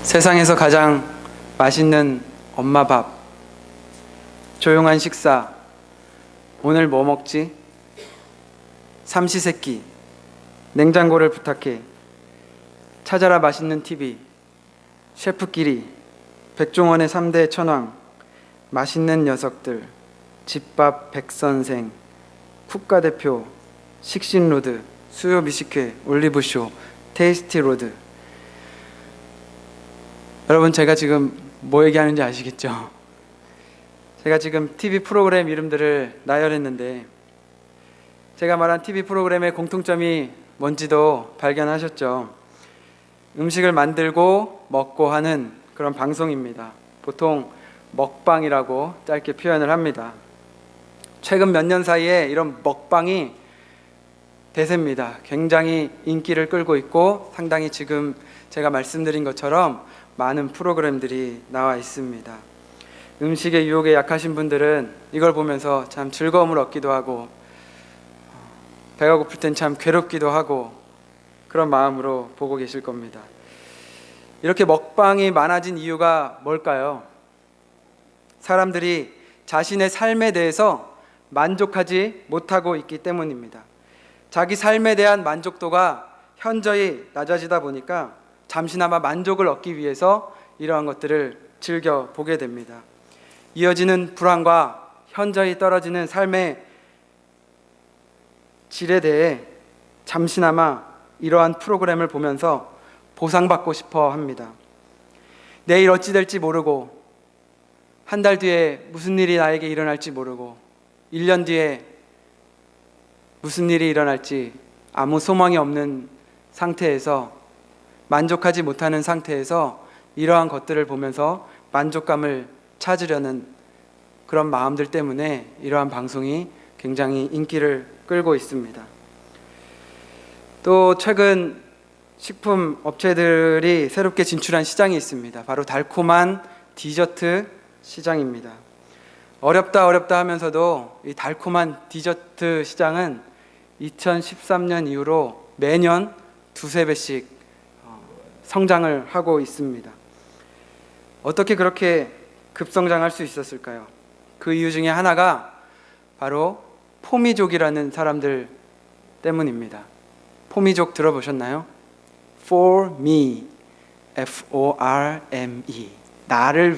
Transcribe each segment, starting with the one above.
세상에서 가장 맛있는 엄마 밥, 조용한 식사, 오늘 뭐 먹지? 삼시세끼, 냉장고를 부탁해, 찾아라 맛있는 TV, 셰프끼리, 백종원의 3대 천왕, 맛있는 녀석들, 집밥 백선생, 국가대표, 식신로드, 수요 미식회, 올리브쇼, 테이스티로드. 여러분, 제가 지금 뭐 얘기하는지 아시겠죠? 제가 지금 TV 프로그램 이름들을 나열했는데 제가 말한 TV 프로그램의 공통점이 뭔지도 발견하셨죠? 음식을 만들고 먹고 하는 그런 방송입니다. 보통 먹방이라고 짧게 표현을 합니다. 최근 몇 년 사이에 이런 먹방이 대세입니다. 굉장히 인기를 끌고 있고 상당히 지금 제가 말씀드린 것처럼 많은 프로그램들이 나와 있습니다. 음식의 유혹에 약하신 분들은 이걸 보면서 참 즐거움을 얻기도 하고 배가 고플 땐 참 괴롭기도 하고 그런 마음으로 보고 계실 겁니다. 이렇게 먹방이 많아진 이유가 뭘까요? 사람들이 자신의 삶에 대해서 만족하지 못하고 있기 때문입니다. 자기 삶에 대한 만족도가 현저히 낮아지다 보니까 잠시나마 만족을 얻기 위해서 이러한 것들을 즐겨 보게 됩니다. 이어지는 불안과 현저히 떨어지는 삶의 질에 대해 잠시나마 이러한 프로그램을 보면서 보상받고 싶어 합니다. 내일 어찌 될지 모르고, 한 달 뒤에 무슨 일이 나에게 일어날지 모르고, 1년 뒤에 무슨 일이 일어날지 아무 소망이 없는 상태에서, 만족하지 못하는 상태에서 이러한 것들을 보면서 만족감을 찾으려는 그런 마음들 때문에 이러한 방송이 굉장히 인기를 끌고 있습니다. 또 최근 식품 업체들이 새롭게 진출한 시장이 있습니다. 바로 달콤한 디저트 시장입니다. 어렵다 하면서도 이 달콤한 디저트 시장은 2013년 이후로 매년 두세 배씩 성장을 하고 있습니다. 어떻게 그렇게 급성장할 수 있었을까요? 그 이유 중에 하나가 바로 포미족이라는 사람들 때문입니다. 포미족 들어보셨나요? For me, F-O-R-M-E, 나를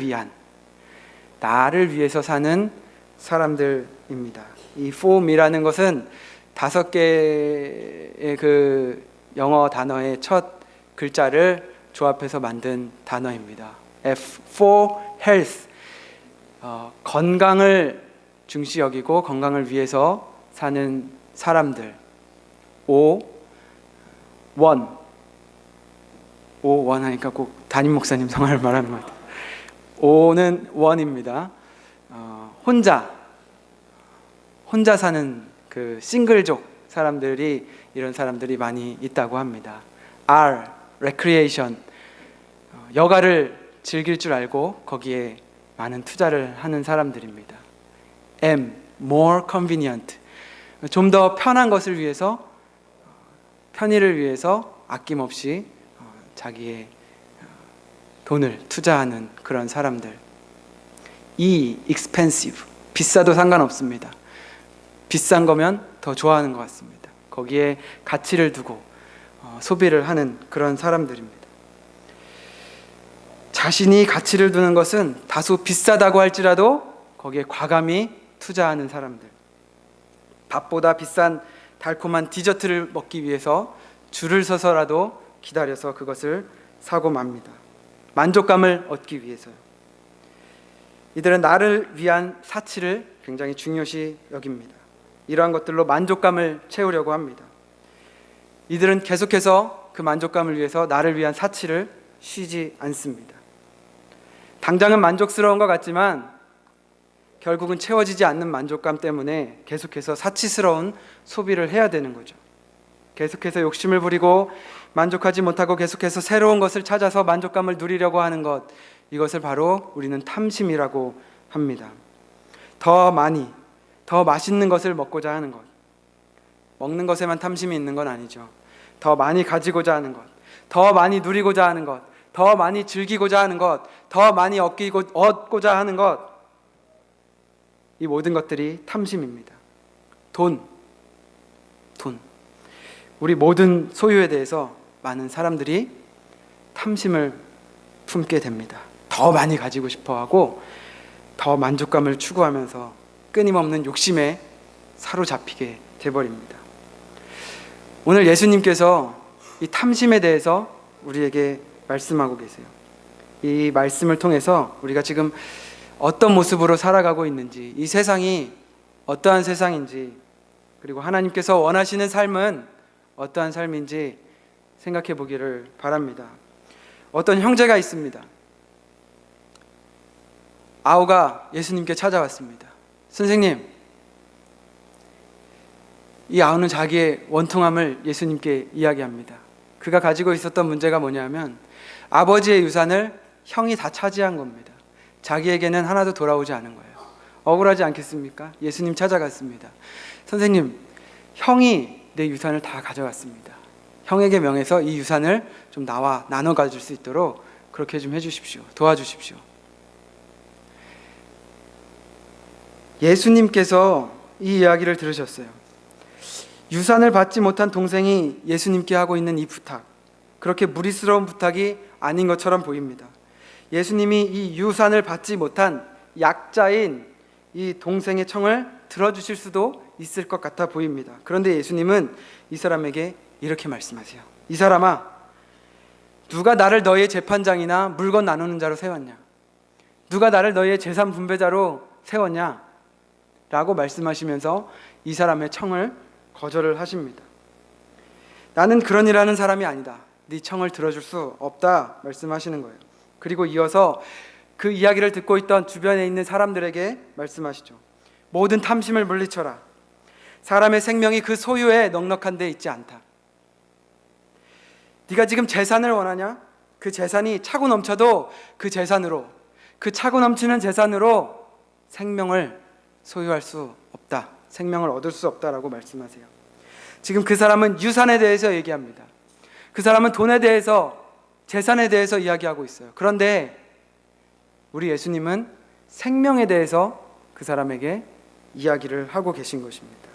위해서 사는 사람들입니다. 이 for me라는 것은 5개의 그 영어 단어의 첫 글자를 조합해서 만든 단어입니다. F for health, 건강을 중시 여기고 건강을 위해서 사는 사람들. O, one 하니까 꼭 담임 목사님 성함을 말하는 것 같아요. O는 one입니다. 혼자 사는 그 싱글족 사람들이, 이런 사람들이 많이 있다고 합니다. R, recreation, 여가를 즐길 줄 알고 거기에 많은 투자를 하는 사람들입니다. M, more convenient, 좀 더 편한 것을 위해서, 편의를 위해서 아낌없이 자기의 돈을 투자하는 그런 사람들. E, expensive, 비싸도 상관없습니다. 비싼 거면 더 좋아하는 것 같습니다. 거기에 가치를 두고 소비를 하는 그런 사람들입니다. 자신이 가치를 두는 것은 다소 비싸다고 할지라도 거기에 과감히 투자하는 사람들. 밥보다 비싼 달콤한 디저트를 먹기 위해서 줄을 서서라도 기다려서 그것을 사고 맙니다. 만족감을 얻기 위해서요. 이들은 나를 위한 사치를 굉장히 중요시 여깁니다. 이러한 것들로 만족감을 채우려고 합니다. 이들은 계속해서 그 만족감을 위해서 나를 위한 사치를 쉬지 않습니다. 당장은 만족스러운 것 같지만 결국은 채워지지 않는 만족감 때문에 계속해서 사치스러운 소비를 해야 되는 거죠. 계속해서 욕심을 부리고 만족하지 못하고 계속해서 새로운 것을 찾아서 만족감을 누리려고 하는 것, 이것을 바로 우리는 탐심이라고 합니다. 더 많이, 더 맛있는 것을 먹고자 하는 것. 먹는 것에만 탐심이 있는 건 아니죠. 더 많이 가지고자 하는 것, 더 많이 누리고자 하는 것, 더 많이 즐기고자 하는 것, 더 많이 얻고자 하는 것, 이 모든 것들이 탐심입니다. 돈. 우리 모든 소유에 대해서 많은 사람들이 탐심을 품게 됩니다. 더 많이 가지고 싶어하고 더 만족감을 추구하면서 끊임없는 욕심에 사로잡히게 돼버립니다. 오늘 예수님께서 이 탐심에 대해서 우리에게 말씀하고 계세요. 이 말씀을 통해서 우리가 지금 어떤 모습으로 살아가고 있는지, 이 세상이 어떠한 세상인지, 그리고 하나님께서 원하시는 삶은 어떠한 삶인지 생각해 보기를 바랍니다. 어떤 형제가 있습니다. 아우가 예수님께 찾아왔습니다. 선생님, 이 아우는 자기의 원통함을 예수님께 이야기합니다. 그가 가지고 있었던 문제가 뭐냐면 아버지의 유산을 형이 다 차지한 겁니다. 자기에게는 하나도 돌아오지 않은 거예요. 억울하지 않겠습니까? 예수님 찾아갔습니다. 선생님, 형이 내 유산을 다 가져갔습니다. 형에게 명해서 이 유산을 좀 나와 나눠 가질 수 있도록 그렇게 좀 해주십시오. 도와주십시오. 예수님께서 이 이야기를 들으셨어요. 유산을 받지 못한 동생이 예수님께 하고 있는 이 부탁, 그렇게 무리스러운 부탁이 아닌 것처럼 보입니다. 예수님이 이 유산을 받지 못한 약자인 이 동생의 청을 들어주실 수도 있을 것 같아 보입니다. 그런데 예수님은 이 사람에게 이렇게 말씀하세요. 이 사람아, 누가 나를 너희의 재판장이나 물건 나누는 자로 세웠냐? 누가 나를 너희의 재산 분배자로 세웠냐? 라고 말씀하시면서 이 사람의 청을 거절을 하십니다. 나는 그런 일하는 사람이 아니다. 네 청을 들어줄 수 없다 말씀하시는 거예요. 그리고 이어서 그 이야기를 듣고 있던 주변에 있는 사람들에게 말씀하시죠. 모든 탐심을 물리쳐라. 사람의 생명이 그 소유에 넉넉한 데 있지 않다. 네가 지금 재산을 원하냐? 그 재산이 차고 넘쳐도 그 재산으로, 그 차고 넘치는 재산으로 생명을 소유할 수 없다. 생명을 얻을 수 없다라고 말씀하세요. 지금 그 사람은 유산에 대해서 얘기합니다. 그 사람은 돈에 대해서, 재산에 대해서 이야기하고 있어요. 그런데 우리 예수님은 생명에 대해서 그 사람에게 이야기를 하고 계신 것입니다.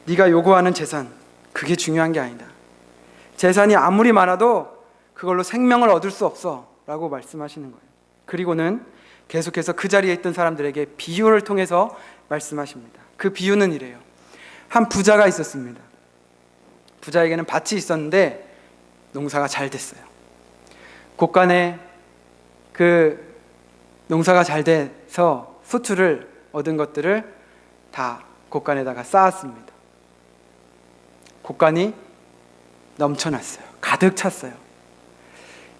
네가 요구하는 재산, 그게 중요한 게 아니다. 재산이 아무리 많아도 그걸로 생명을 얻을 수 없어 라고 말씀하시는 거예요. 그리고는 계속해서 그 자리에 있던 사람들에게 비유를 통해서 말씀하십니다. 그 비유는 이래요. 한 부자가 있었습니다. 부자에게는 밭이 있었는데 농사가 잘 됐어요. 곳간에 그 농사가 잘 돼서 수출을 얻은 것들을 다 곳간에다가 쌓았습니다. 곳간이 넘쳐났어요. 가득 찼어요.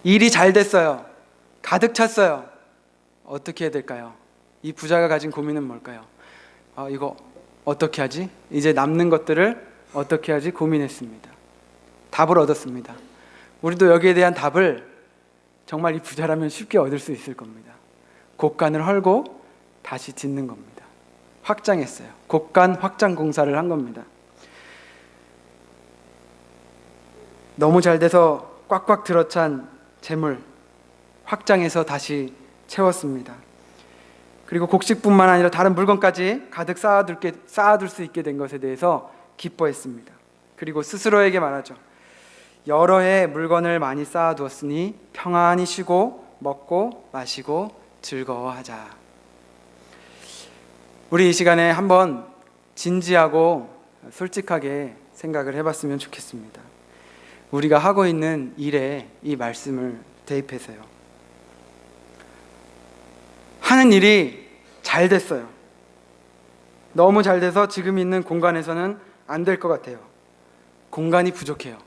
일이 잘 됐어요. 가득 찼어요. 어떻게 해야 될까요? 이 부자가 가진 고민은 뭘까요? 이거 어떻게 하지? 이제 남는 것들을 어떻게 하지? 고민했습니다. 답을 얻었습니다. 우리도 여기에 대한 답을 정말 이 부자라면 쉽게 얻을 수 있을 겁니다. 곳간을 헐고 다시 짓는 겁니다. 확장했어요. 곳간 확장 공사를 한 겁니다. 너무 잘 돼서 꽉꽉 들어찬 재물 확장해서 다시 채웠습니다. 그리고 곡식뿐만 아니라 다른 물건까지 가득 쌓아둘 수 있게 된 것에 대해서 기뻐했습니다. 그리고 스스로에게 말하죠. 여러 해 물건을 많이 쌓아두었으니 평안히 쉬고 먹고 마시고 즐거워하자. 우리 이 시간에 한번 진지하고 솔직하게 생각을 해봤으면 좋겠습니다. 우리가 하고 있는 일에 이 말씀을 대입해서요. 하는 일이 잘 됐어요. 너무 잘 돼서 지금 있는 공간에서는 안 될 것 같아요. 공간이 부족해요.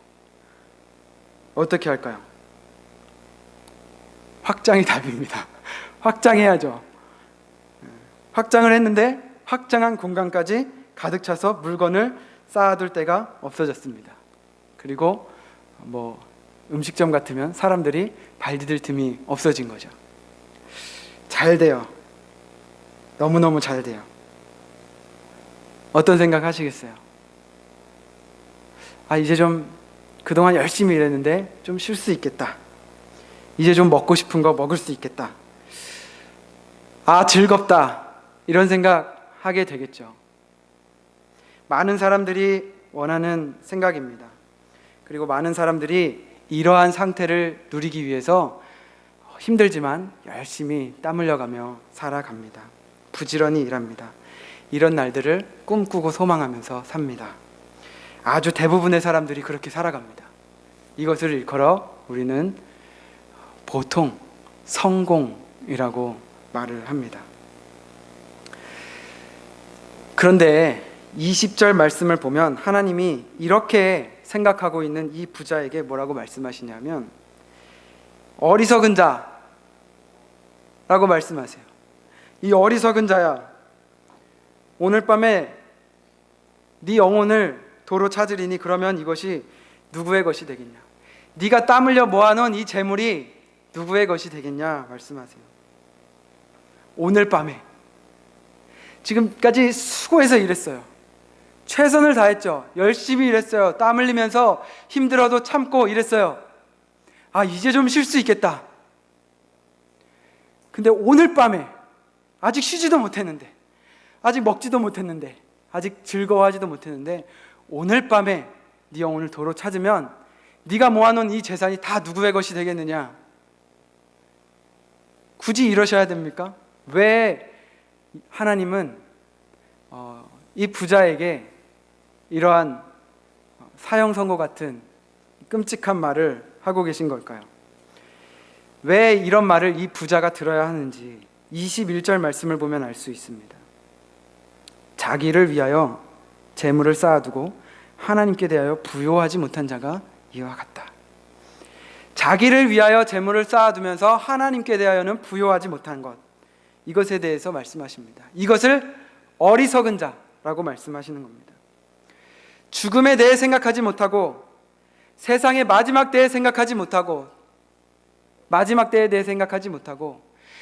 어떻게 할까요? 확장이 답입니다. 확장해야죠. 확장을 했는데 확장한 공간까지 가득 차서 물건을 쌓아둘 데가 없어졌습니다. 그리고 음식점 같으면 사람들이 발 디딜 틈이 없어진 거죠. 잘 돼요. 너무너무 잘 돼요. 어떤 생각 하시겠어요? 이제 좀 그동안 열심히 일했는데 좀 쉴 수 있겠다. 이제 좀 먹고 싶은 거 먹을 수 있겠다. 아, 즐겁다. 이런 생각하게 되겠죠. 많은 사람들이 원하는 생각입니다. 그리고 많은 사람들이 이러한 상태를 누리기 위해서 힘들지만 열심히 땀 흘려가며 살아갑니다. 부지런히 일합니다. 이런 날들을 꿈꾸고 소망하면서 삽니다. 아주 대부분의 사람들이 그렇게 살아갑니다. 이것을 일컬어 우리는 보통 성공이라고 말을 합니다. 그런데 20절 말씀을 보면 하나님이 이렇게 생각하고 있는 이 부자에게 뭐라고 말씀하시냐면 어리석은 자라고 말씀하세요. 이 어리석은 자야, 오늘 밤에 네 영혼을 도로 찾으리니 그러면 이것이 누구의 것이 되겠냐? 네가 땀 흘려 모아놓은 이 재물이 누구의 것이 되겠냐 말씀하세요. 오늘 밤에 지금까지 수고해서 일했어요. 최선을 다했죠. 열심히 일했어요. 땀 흘리면서 힘들어도 참고 일했어요. 아, 이제 좀 쉴 수 있겠다. 근데 오늘 밤에 아직 쉬지도 못했는데, 아직 먹지도 못했는데, 아직 즐거워하지도 못했는데 오늘 밤에 네 영혼을 도로 찾으면 네가 모아놓은 이 재산이 다 누구의 것이 되겠느냐? 굳이 이러셔야 됩니까? 왜 하나님은 이 부자에게 이러한 사형 선고 같은 끔찍한 말을 하고 계신 걸까요? 왜 이런 말을 이 부자가 들어야 하는지 21절 말씀을 보면 알 수 있습니다. 자기를 위하여 재물을 쌓아두고 하나님께 대하여 부요하지 못한 자가 이와 같다. 자기를 위하여 재물을 쌓아두면서 하나님께 대하여는 부요하지 못한 것, 이것에 대해서 말씀하십니다. 이것을 어리석은 자라고 말씀하시는 겁니다. 죽음에 대해 생각하지 못하고 세상의 마지막 때에 생각하지 못하고 마지막 때에 대해 생각하지 못하고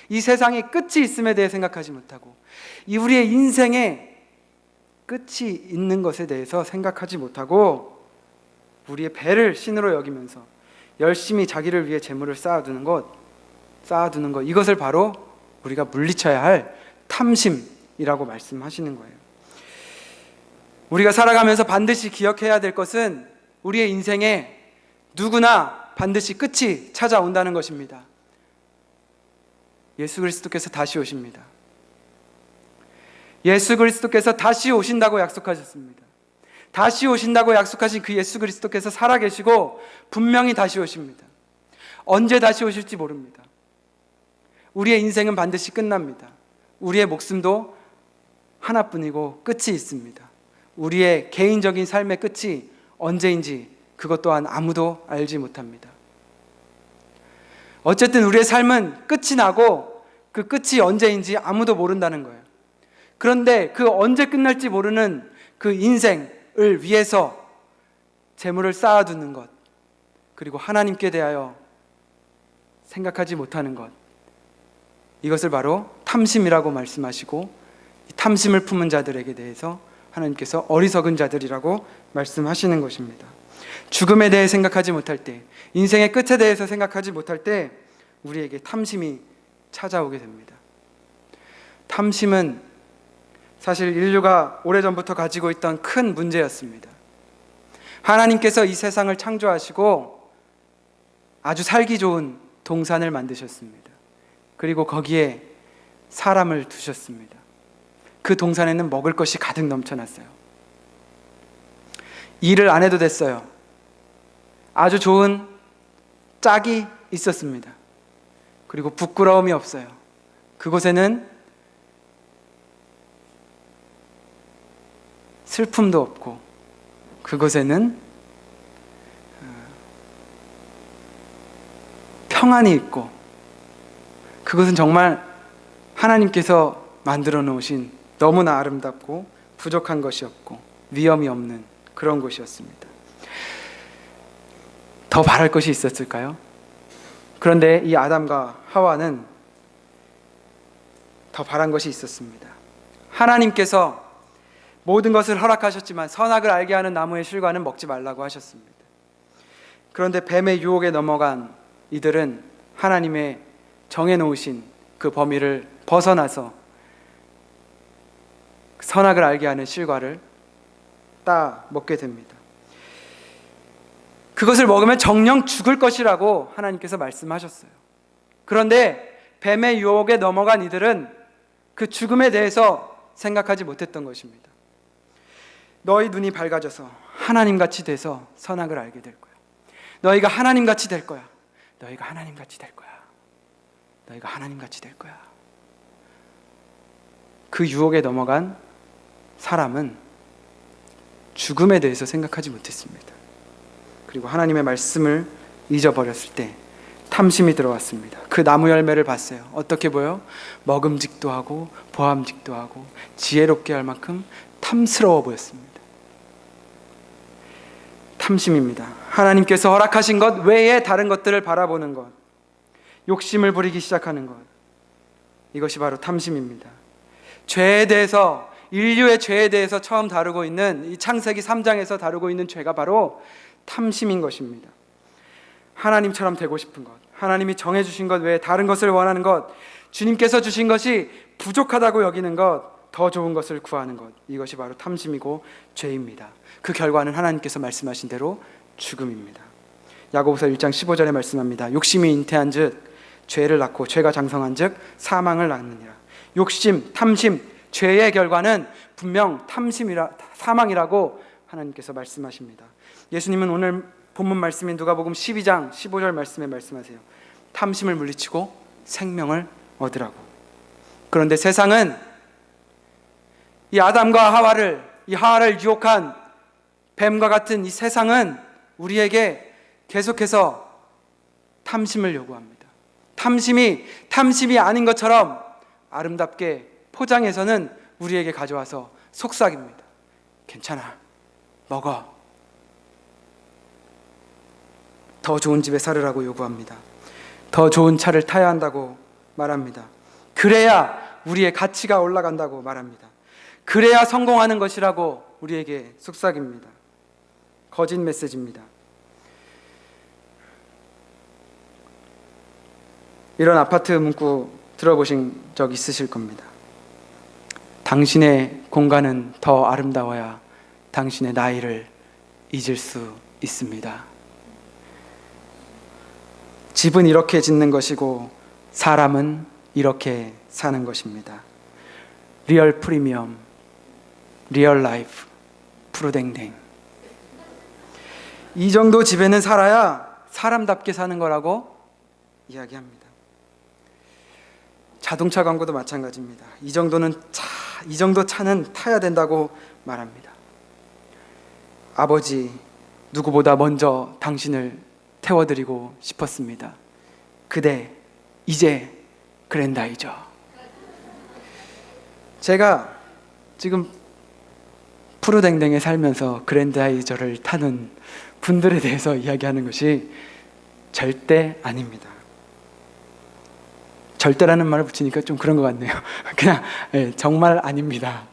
이 세상에 끝이 있음에 대해 생각하지 못하고 이 우리의 인생에 끝이 있는 것에 대해서 생각하지 못하고 우리의 배를 신으로 여기면서 열심히 자기를 위해 재물을 쌓아두는 것, 이것을 바로 우리가 물리쳐야 할 탐심이라고 말씀하시는 거예요. 우리가 살아가면서 반드시 기억해야 될 것은 우리의 인생에 누구나 반드시 끝이 찾아온다는 것입니다. 예수 그리스도께서 다시 오십니다. 예수 그리스도께서 다시 오신다고 약속하셨습니다. 다시 오신다고 약속하신 그 예수 그리스도께서 살아계시고 분명히 다시 오십니다. 언제 다시 오실지 모릅니다. 우리의 인생은 반드시 끝납니다. 우리의 목숨도 하나뿐이고 끝이 있습니다. 우리의 개인적인 삶의 끝이 언제인지 그것 또한 아무도 알지 못합니다. 어쨌든 우리의 삶은 끝이 나고 그 끝이 언제인지 아무도 모른다는 거예요. 그런데 그 언제 끝날지 모르는 그 인생을 위해서 재물을 쌓아두는 것, 그리고 하나님께 대하여 생각하지 못하는 것, 이것을 바로 탐심이라고 말씀하시고 이 탐심을 품은 자들에게 대해서 하나님께서 어리석은 자들이라고 말씀하시는 것입니다. 죽음에 대해 생각하지 못할 때, 인생의 끝에 대해서 생각하지 못할 때 우리에게 탐심이 찾아오게 됩니다. 탐심은 사실 인류가 오래전부터 가지고 있던 큰 문제였습니다. 하나님께서 이 세상을 창조하시고 아주 살기 좋은 동산을 만드셨습니다. 그리고 거기에 사람을 두셨습니다. 그 동산에는 먹을 것이 가득 넘쳐났어요. 일을 안 해도 됐어요. 아주 좋은 짝이 있었습니다. 그리고 부끄러움이 없어요. 그곳에는 슬픔도 없고 그곳에는 평안이 있고 그것은 정말 하나님께서 만들어 놓으신 너무나 아름답고 부족한 것이 없고 위험이 없는 그런 곳이었습니다. 더 바랄 것이 있었을까요? 그런데 이 아담과 하와는 더 바란 것이 있었습니다. 하나님께서 모든 것을 허락하셨지만 선악을 알게 하는 나무의 실과는 먹지 말라고 하셨습니다. 그런데 뱀의 유혹에 넘어간 이들은 하나님의 정해놓으신 그 범위를 벗어나서 선악을 알게 하는 실과를 따 먹게 됩니다. 그것을 먹으면 정녕 죽을 것이라고 하나님께서 말씀하셨어요. 그런데 뱀의 유혹에 넘어간 이들은 그 죽음에 대해서 생각하지 못했던 것입니다. 너희 눈이 밝아져서 하나님같이 돼서 선악을 알게 될 거야. 너희가 하나님같이 될 거야. 너희가 하나님같이 될 거야. 너희가 하나님같이 될 거야. 그 유혹에 넘어간 사람은 죽음에 대해서 생각하지 못했습니다. 그리고 하나님의 말씀을 잊어버렸을 때 탐심이 들어왔습니다. 그 나무 열매를 봤어요. 어떻게 보여? 먹음직도 하고 보암직도 하고 지혜롭게 할 만큼 탐스러워 보였습니다. 탐심입니다. 하나님께서 허락하신 것 외에 다른 것들을 바라보는 것, 욕심을 부리기 시작하는 것, 이것이 바로 탐심입니다. 죄에 대해서, 인류의 죄에 대해서 처음 다루고 있는 이 창세기 3장에서 다루고 있는 죄가 바로 탐심인 것입니다. 하나님처럼 되고 싶은 것, 하나님이 정해주신 것 외에 다른 것을 원하는 것, 주님께서 주신 것이 부족하다고 여기는 것, 더 좋은 것을 구하는 것, 이것이 바로 탐심이고 죄입니다. 그 결과는 하나님께서 말씀하신 대로 죽음입니다. 야고보서 1장 15절에 말씀합니다. 욕심이 잉태한 즉 죄를 낳고 죄가 장성한 즉 사망을 낳느니라. 욕심, 탐심, 죄의 결과는 분명 사망이라고 하나님께서 말씀하십니다. 예수님은 오늘 본문 말씀인 누가복음 12장 15절 말씀에 말씀하세요. 탐심을 물리치고 생명을 얻으라고. 그런데 세상은 이 아담과 하와를, 이 하와를 유혹한 뱀과 같은 이 세상은 우리에게 계속해서 탐심을 요구합니다. 탐심이 아닌 것처럼 아름답게 포장해서는 우리에게 가져와서 속삭입니다. 괜찮아, 먹어. 더 좋은 집에 살으라고 요구합니다. 더 좋은 차를 타야 한다고 말합니다. 그래야 우리의 가치가 올라간다고 말합니다. 그래야 성공하는 것이라고 우리에게 속삭입니다. 거짓 메시지입니다. 이런 아파트 문구 들어보신 적 있으실 겁니다. 당신의 공간은 더 아름다워야 당신의 나이를 잊을 수 있습니다. 집은 이렇게 짓는 것이고 사람은 이렇게 사는 것입니다. 리얼 프리미엄, 리얼 라이프, 푸르댕댕. 이 정도 집에는 살아야 사람답게 사는 거라고 이야기합니다. 자동차 광고도 마찬가지입니다. 이 정도 차는 타야 된다고 말합니다. 아버지, 누구보다 먼저 당신을 태워드리고 싶었습니다. 그대 이제 그랜다이저. 제가 지금 푸르댕댕에 살면서 그랜다이저를 타는 분들에 대해서 이야기하는 것이 절대 아닙니다. 절대라는 말을 붙이니까 좀 그런 것 같네요. 그냥 정말 아닙니다.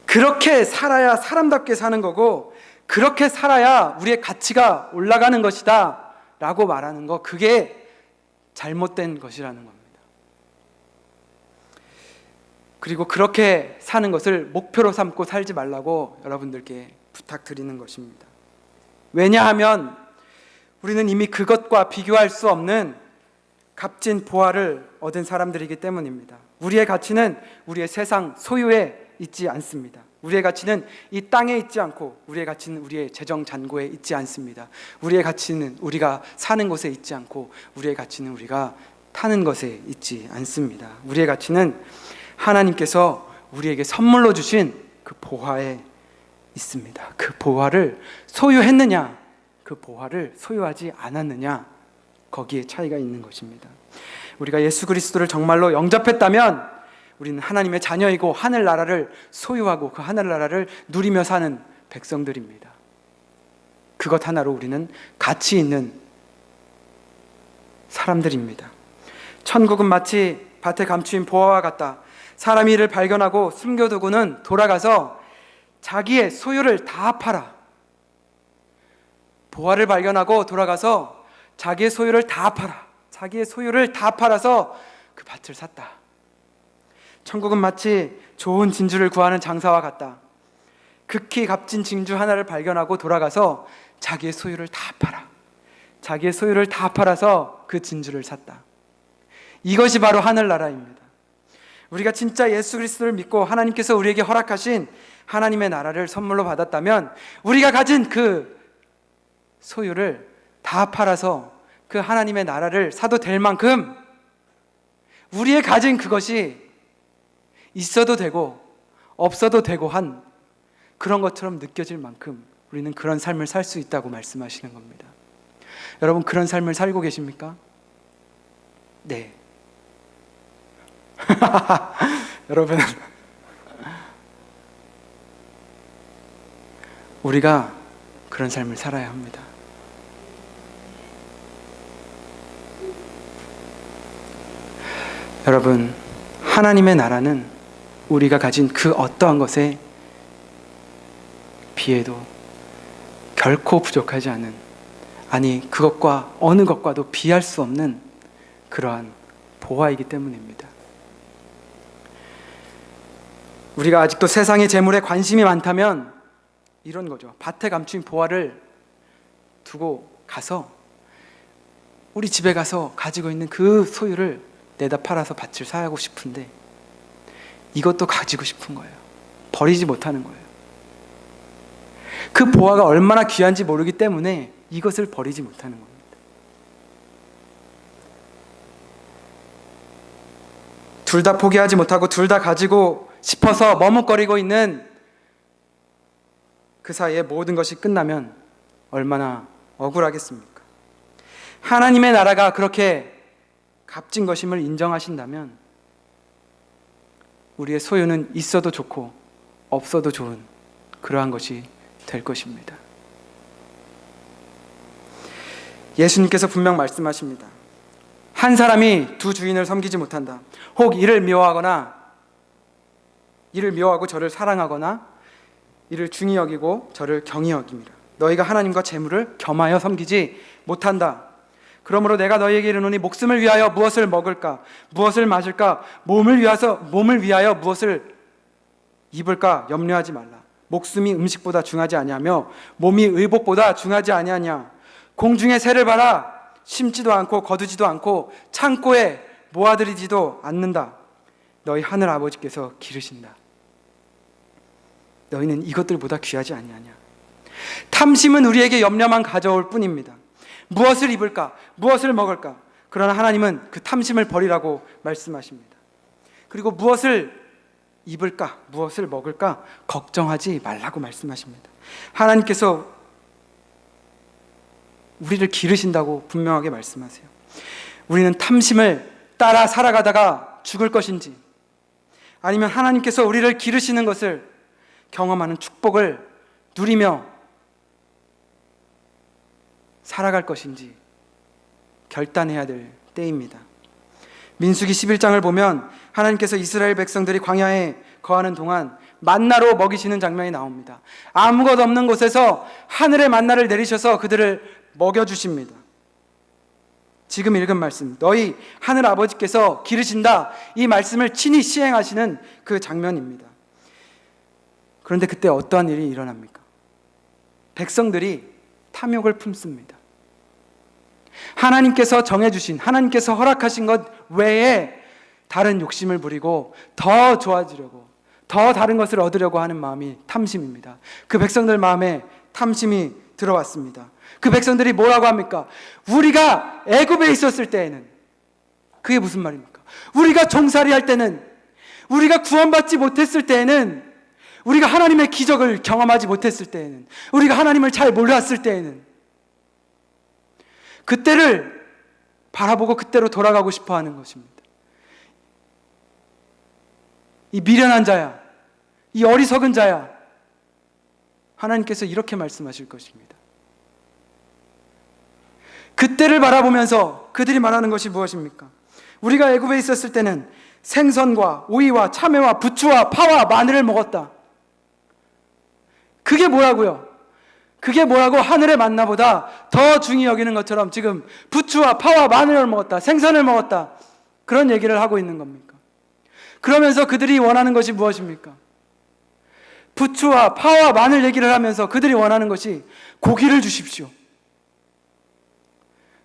그렇게 살아야 사람답게 사는 거고, 그렇게 살아야 우리의 가치가 올라가는 것이다 라고 말하는 거, 그게 잘못된 것이라는 겁니다. 그리고 그렇게 사는 것을 목표로 삼고 살지 말라고 여러분들께 부탁드리는 것입니다. 왜냐하면 우리는 이미 그것과 비교할 수 없는 값진 보화를 얻은 사람들이기 때문입니다. 우리의 가치는 우리의 세상 소유에 있지 않습니다. 우리의 가치는 이 땅에 있지 않고, 우리의 가치는 우리의 재정 잔고에 있지 않습니다. 우리의 가치는 우리가 사는 곳에 있지 않고, 우리의 가치는 우리가 타는 것에 있지 않습니다. 우리의 가치는 하나님께서 우리에게 선물로 주신 그 보화에 있습니다. 그 보화를 소유했느냐, 그 보화를 소유하지 않았느냐, 거기에 차이가 있는 것입니다. 우리가 예수 그리스도를 정말로 영접했다면 우리는 하나님의 자녀이고 하늘나라를 소유하고 그 하늘나라를 누리며 사는 백성들입니다. 그것 하나로 우리는 가치 있는 사람들입니다. 천국은 마치 밭에 감추인 보화와 같다. 사람이 이를 발견하고 숨겨두고는 돌아가서 자기의 소유를 다 팔아. 보화를 발견하고 돌아가서 자기의 소유를 다 팔아. 자기의 소유를 다 팔아서 그 밭을 샀다. 천국은 마치 좋은 진주를 구하는 장사와 같다. 극히 값진 진주 하나를 발견하고 돌아가서 자기의 소유를 다 팔아. 자기의 소유를 다 팔아서 그 진주를 샀다. 이것이 바로 하늘나라입니다. 우리가 진짜 예수 그리스도를 믿고 하나님께서 우리에게 허락하신 하나님의 나라를 선물로 받았다면 우리가 가진 그 소유를 다 팔아서 그 하나님의 나라를 사도 될 만큼 우리의 가진 그것이 있어도 되고 없어도 되고 한 그런 것처럼 느껴질 만큼 우리는 그런 삶을 살 수 있다고 말씀하시는 겁니다. 여러분, 그런 삶을 살고 계십니까? 네. 여러분, 우리가 그런 삶을 살아야 합니다. 여러분, 하나님의 나라는 우리가 가진 그 어떠한 것에 비해도 결코 부족하지 않은, 아니 그것과 어느 것과도 비할 수 없는 그러한 보화이기 때문입니다. 우리가 아직도 세상의 재물에 관심이 많다면 이런 거죠. 밭에 감춘 보화를 두고 가서 우리 집에 가서 가지고 있는 그 소유를 내다 팔아서 밭을 사고 싶은데 이것도 가지고 싶은 거예요. 버리지 못하는 거예요. 그 보화가 얼마나 귀한지 모르기 때문에 이것을 버리지 못하는 겁니다. 둘 다 포기하지 못하고 둘 다 가지고 싶어서 머뭇거리고 있는 그 사이에 모든 것이 끝나면 얼마나 억울하겠습니까? 하나님의 나라가 그렇게 값진 것임을 인정하신다면 우리의 소유는 있어도 좋고 없어도 좋은 그러한 것이 될 것입니다. 예수님께서 분명 말씀하십니다. 한 사람이 두 주인을 섬기지 못한다. 혹 이를 미워하고 저를 사랑하거나 이를 중히 여기고 저를 경히 여김이라. 너희가 하나님과 재물을 겸하여 섬기지 못한다. 그러므로 내가 너희에게 이르노니 목숨을 위하여 무엇을 먹을까, 무엇을 마실까, 몸을 위하여 무엇을 입을까 염려하지 말라. 목숨이 음식보다 중하지 아니하며 몸이 의복보다 중하지 아니하냐. 공중의 새를 봐라. 심지도 않고 거두지도 않고 창고에 모아들이지도 않는다. 너희 하늘 아버지께서 기르신다. 너희는 이것들보다 귀하지 아니하냐. 탐심은 우리에게 염려만 가져올 뿐입니다. 무엇을 입을까? 무엇을 먹을까? 그러나 하나님은 그 탐심을 버리라고 말씀하십니다. 그리고 무엇을 입을까? 무엇을 먹을까? 걱정하지 말라고 말씀하십니다. 하나님께서 우리를 기르신다고 분명하게 말씀하세요. 우리는 탐심을 따라 살아가다가 죽을 것인지 아니면 하나님께서 우리를 기르시는 것을 경험하는 축복을 누리며 살아갈 것인지 결단해야 될 때입니다. 민수기 11장을 보면 하나님께서 이스라엘 백성들이 광야에 거하는 동안 만나로 먹이시는 장면이 나옵니다. 아무것도 없는 곳에서 하늘의 만나를 내리셔서 그들을 먹여주십니다. 지금 읽은 말씀, 너희 하늘 아버지께서 기르신다, 이 말씀을 친히 시행하시는 그 장면입니다. 그런데 그때 어떠한 일이 일어납니까? 백성들이 탐욕을 품습니다. 하나님께서 정해주신, 하나님께서 허락하신 것 외에 다른 욕심을 부리고 더 좋아지려고, 더 다른 것을 얻으려고 하는 마음이 탐심입니다. 그 백성들 마음에 탐심이 들어왔습니다. 그 백성들이 뭐라고 합니까? 우리가 애굽에 있었을 때에는, 그게 무슨 말입니까? 우리가 종살이 할 때는, 우리가 구원받지 못했을 때에는, 우리가 하나님의 기적을 경험하지 못했을 때에는, 우리가 하나님을 잘 몰랐을 때에는, 그때를 바라보고 그때로 돌아가고 싶어 하는 것입니다. 이 미련한 자야, 이 어리석은 자야, 하나님께서 이렇게 말씀하실 것입니다. 그때를 바라보면서 그들이 말하는 것이 무엇입니까? 우리가 애굽에 있었을 때는 생선과 오이와 참외와 부추와 파와 마늘을 먹었다. 그게 뭐라고요? 그게 뭐라고? 하늘의 만나보다 더 중히 여기는 것처럼 지금 부추와 파와 마늘을 먹었다, 생선을 먹었다, 그런 얘기를 하고 있는 겁니까? 그러면서 그들이 원하는 것이 무엇입니까? 부추와 파와 마늘 얘기를 하면서 그들이 원하는 것이 고기를 주십시오.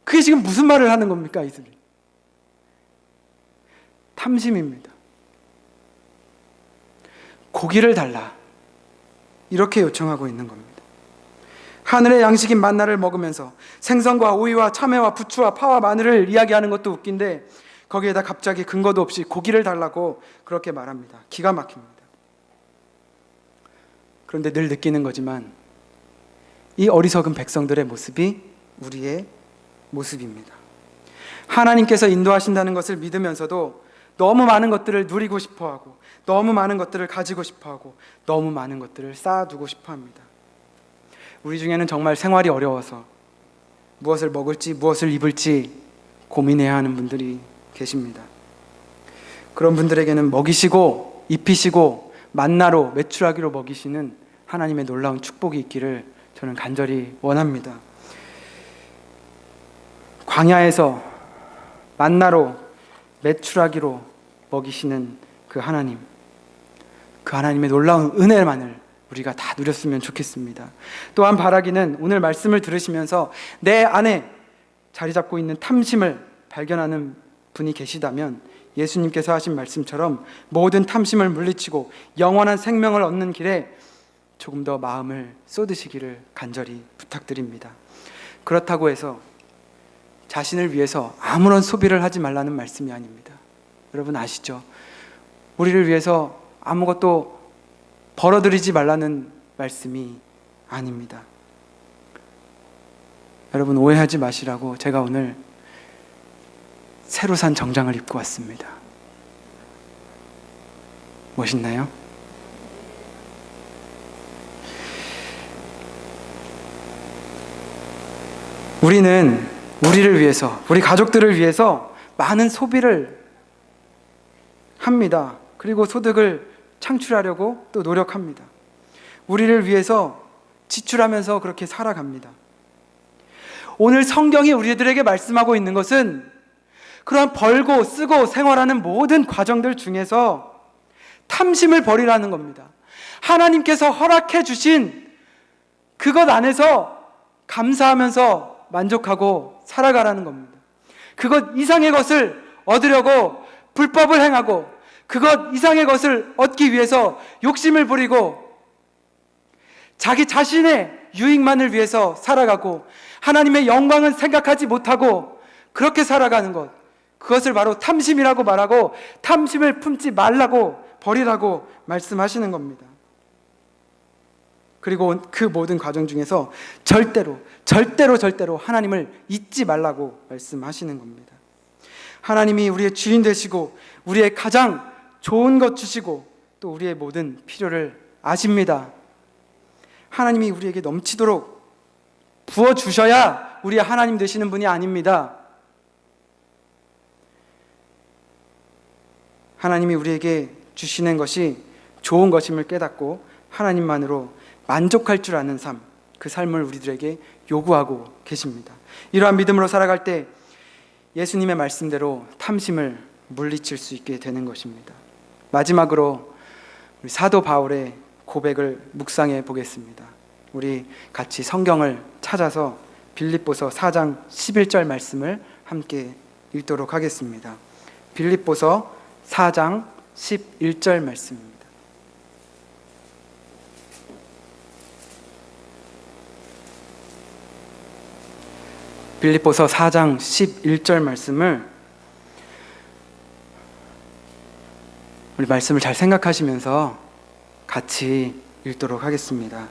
그게 지금 무슨 말을 하는 겁니까, 이들이? 탐심입니다. 고기를 달라, 이렇게 요청하고 있는 겁니다. 하늘의 양식인 만나를 먹으면서 생선과 오이와 참외와 부추와 파와 마늘을 이야기하는 것도 웃긴데 거기에다 갑자기 근거도 없이 고기를 달라고 그렇게 말합니다. 기가 막힙니다. 그런데 늘 느끼는 거지만 이 어리석은 백성들의 모습이 우리의 모습입니다. 하나님께서 인도하신다는 것을 믿으면서도 너무 많은 것들을 누리고 싶어하고, 너무 많은 것들을 가지고 싶어하고, 너무 많은 것들을 쌓아두고 싶어합니다. 우리 중에는 정말 생활이 어려워서 무엇을 먹을지 무엇을 입을지 고민해야 하는 분들이 계십니다. 그런 분들에게는 먹이시고 입히시고 만나로 메추라기로 먹이시는 하나님의 놀라운 축복이 있기를 저는 간절히 원합니다. 광야에서 만나로 메추라기로 먹이시는 그 하나님, 그 하나님의 놀라운 은혜만을 우리가 다 누렸으면 좋겠습니다. 또한 바라기는 오늘 말씀을 들으시면서 내 안에 자리 잡고 있는 탐심을 발견하는 분이 계시다면 예수님께서 하신 말씀처럼 모든 탐심을 물리치고 영원한 생명을 얻는 길에 조금 더 마음을 쏟으시기를 간절히 부탁드립니다. 그렇다고 해서 자신을 위해서 아무런 소비를 하지 말라는 말씀이 아닙니다. 여러분 아시죠? 우리를 위해서 아무것도 벌어들이지 말라는 말씀이 아닙니다. 여러분 오해하지 마시라고 제가 오늘 새로 산 정장을 입고 왔습니다. 멋있나요? 우리는 우리를 위해서, 우리 가족들을 위해서 많은 소비를 합니다. 그리고 소득을 창출하려고 또 노력합니다. 우리를 위해서 지출하면서 그렇게 살아갑니다. 오늘 성경이 우리들에게 말씀하고 있는 것은 그런 벌고 쓰고 생활하는 모든 과정들 중에서 탐심을 버리라는 겁니다. 하나님께서 허락해 주신 그것 안에서 감사하면서 만족하고 살아가라는 겁니다. 그것 이상의 것을 얻으려고 불법을 행하고 그것 이상의 것을 얻기 위해서 욕심을 부리고 자기 자신의 유익만을 위해서 살아가고 하나님의 영광은 생각하지 못하고 그렇게 살아가는 것, 그것을 바로 탐심이라고 말하고 탐심을 품지 말라고 버리라고 말씀하시는 겁니다. 그리고 그 모든 과정 중에서 절대로 하나님을 잊지 말라고 말씀하시는 겁니다. 하나님이 우리의 주인 되시고 우리의 가장 좋은 것 주시고 또 우리의 모든 필요를 아십니다. 하나님이 우리에게 넘치도록 부어주셔야 우리의 하나님 되시는 분이 아닙니다. 하나님이 우리에게 주시는 것이 좋은 것임을 깨닫고 하나님만으로 만족할 줄 아는 삶, 그 삶을 우리들에게 요구하고 계십니다. 이러한 믿음으로 살아갈 때 예수님의 말씀대로 탐심을 물리칠 수 있게 되는 것입니다. 마지막으로 우리 사도 바울의 고백을 묵상해 보겠습니다. 우리 같이 성경을 찾아서 빌립보서 4장 11절 말씀을 함께 읽도록 하겠습니다. 빌립보서 4장 11절 말씀입니다. 빌립보서 4장 11절 말씀을 우리 말씀을 잘 생각하시면서 같이 읽도록 하겠습니다.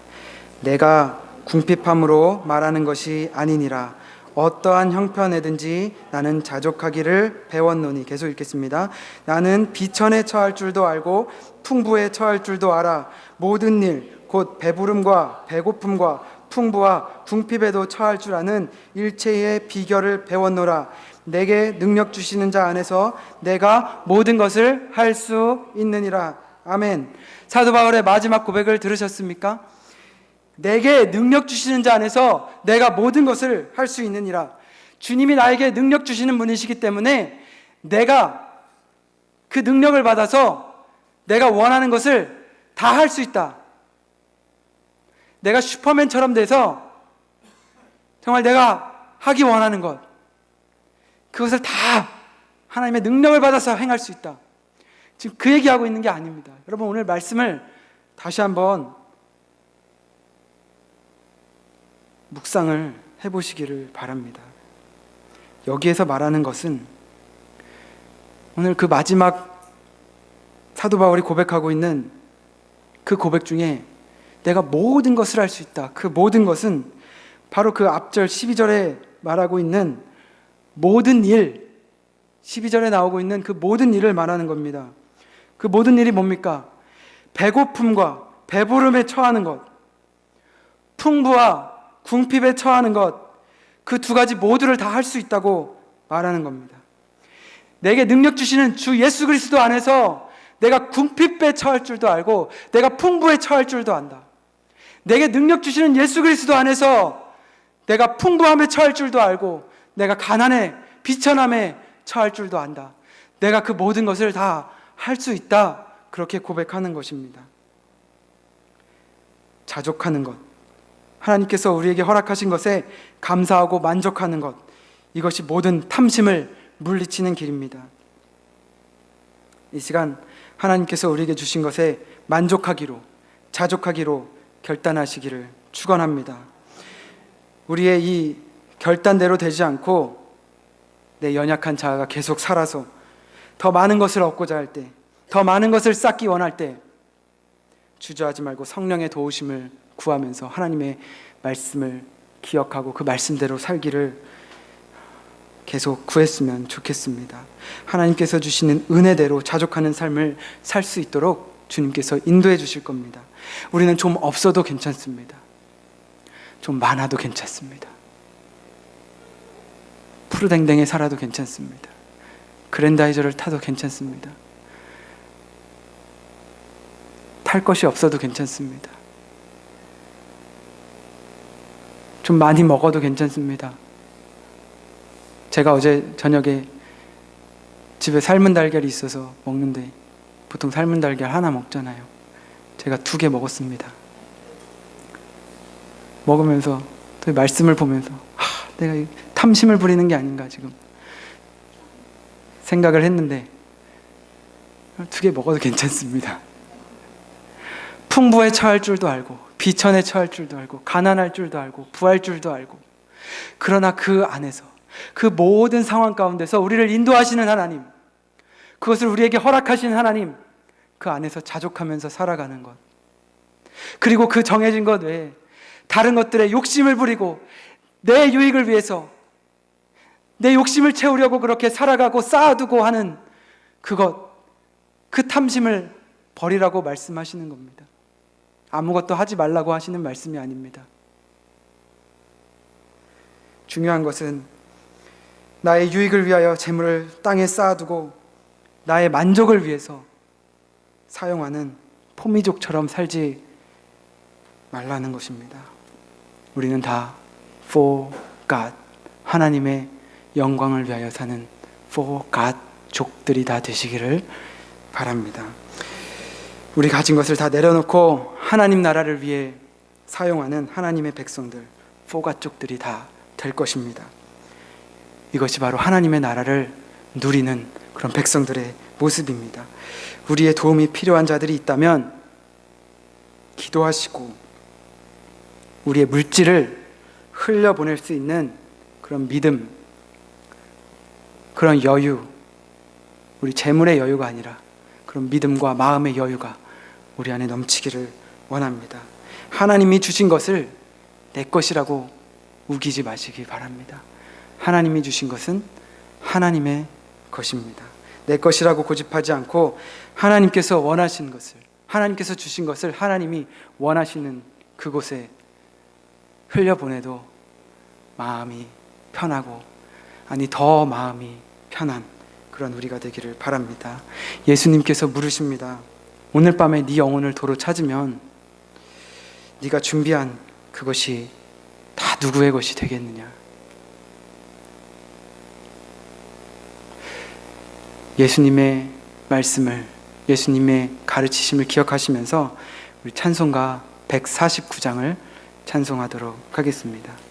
내가 궁핍함으로 말하는 것이 아니니라. 어떠한 형편에든지 나는 자족하기를 배웠노니. 계속 읽겠습니다. 나는 비천에 처할 줄도 알고 풍부에 처할 줄도 알아. 모든 일 곧 배부름과 배고픔과 풍부와 궁핍에도 처할 줄 아는 일체의 비결을 배웠노라. 내게 능력 주시는 자 안에서 내가 모든 것을 할 수 있느니라. 아멘. 사도 바울의 마지막 고백을 들으셨습니까? 내게 능력 주시는 자 안에서 내가 모든 것을 할 수 있느니라. 주님이 나에게 능력 주시는 분이시기 때문에 내가 그 능력을 받아서 내가 원하는 것을 다 할 수 있다. 내가 슈퍼맨처럼 돼서 정말 내가 하기 원하는 것, 그것을 다 하나님의 능력을 받아서 행할 수 있다. 지금 그 얘기하고 있는 게 아닙니다. 여러분, 오늘 말씀을 다시 한번 묵상을 해보시기를 바랍니다. 여기에서 말하는 것은 오늘 그 마지막 사도 바울이 고백하고 있는 그 고백 중에 내가 모든 것을 할 수 있다. 그 모든 것은 바로 그 앞절 12절에 말하고 있는 모든 일, 12절에 나오고 있는 그 모든 일을 말하는 겁니다. 그 모든 일이 뭡니까? 배고픔과 배부름에 처하는 것, 풍부와 궁핍에 처하는 것, 그 두 가지 모두를 다 할 수 있다고 말하는 겁니다. 내게 능력 주시는 주 예수 그리스도 안에서 내가 궁핍에 처할 줄도 알고 내가 풍부에 처할 줄도 안다. 내게 능력 주시는 예수 그리스도 안에서 내가 풍부함에 처할 줄도 알고 내가 가난에 비천함에 처할 줄도 안다. 내가 그 모든 것을 다 할 수 있다. 그렇게 고백하는 것입니다. 자족하는 것, 하나님께서 우리에게 허락하신 것에 감사하고 만족하는 것, 이것이 모든 탐심을 물리치는 길입니다. 이 시간 하나님께서 우리에게 주신 것에 만족하기로, 자족하기로 결단하시기를 축원합니다. 우리의 이 결단대로 되지 않고 내 연약한 자아가 계속 살아서 더 많은 것을 얻고자 할 때, 더 많은 것을 쌓기 원할 때 주저하지 말고 성령의 도우심을 구하면서 하나님의 말씀을 기억하고 그 말씀대로 살기를 계속 구했으면 좋겠습니다. 하나님께서 주시는 은혜대로 자족하는 삶을 살 수 있도록 주님께서 인도해 주실 겁니다. 우리는 좀 없어도 괜찮습니다. 좀 많아도 괜찮습니다. 푸르댕댕에 살아도 괜찮습니다. 그랜다이저를 타도 괜찮습니다. 탈 것이 없어도 괜찮습니다. 좀 많이 먹어도 괜찮습니다. 제가 어제 저녁에 집에 삶은 달걀이 있어서 먹는데 보통 삶은 달걀 하나 먹잖아요. 제가 2개 먹었습니다. 먹으면서 또 말씀을 보면서 내가 탐심을 부리는 게 아닌가 지금 생각을 했는데 2개 먹어도 괜찮습니다. 풍부에 처할 줄도 알고 비천에 처할 줄도 알고 가난할 줄도 알고 부할 줄도 알고, 그러나 그 안에서 그 모든 상황 가운데서 우리를 인도하시는 하나님, 그것을 우리에게 허락하신 하나님, 그 안에서 자족하면서 살아가는 것, 그리고 그 정해진 것 외에 다른 것들에 욕심을 부리고 내 유익을 위해서 내 욕심을 채우려고 그렇게 살아가고 쌓아두고 하는 그것, 그 탐심을 버리라고 말씀하시는 겁니다. 아무것도 하지 말라고 하시는 말씀이 아닙니다. 중요한 것은 나의 유익을 위하여 재물을 땅에 쌓아두고 나의 만족을 위해서 사용하는 포미족처럼 살지 말라는 것입니다. 우리는 다 for God, 하나님의 영광을 위하여 사는 for God 족들이 다 되시기를 바랍니다. 우리 가진 것을 다 내려놓고 하나님 나라를 위해 사용하는 하나님의 백성들, for God 족들이 다 될 것입니다. 이것이 바로 하나님의 나라를 누리는 그런 백성들의 모습입니다. 우리의 도움이 필요한 자들이 있다면 기도하시고 우리의 물질을 흘려보낼 수 있는 그런 믿음, 그런 여유, 우리 재물의 여유가 아니라 그런 믿음과 마음의 여유가 우리 안에 넘치기를 원합니다. 하나님이 주신 것을 내 것이라고 우기지 마시기 바랍니다. 하나님이 주신 것은 하나님의 것입니다. 내 것이라고 고집하지 않고 하나님께서 원하시는 것을, 하나님께서 주신 것을 하나님이 원하시는 그곳에 흘려보내도 마음이 편하고, 아니 더 마음이 편한 그런 우리가 되기를 바랍니다. 예수님께서 물으십니다. 오늘 밤에 네 영혼을 도로 찾으면 네가 준비한 그것이 다 누구의 것이 되겠느냐? 예수님의 말씀을, 예수님의 가르치심을 기억하시면서 우리 찬송가 149장을 찬송하도록 하겠습니다.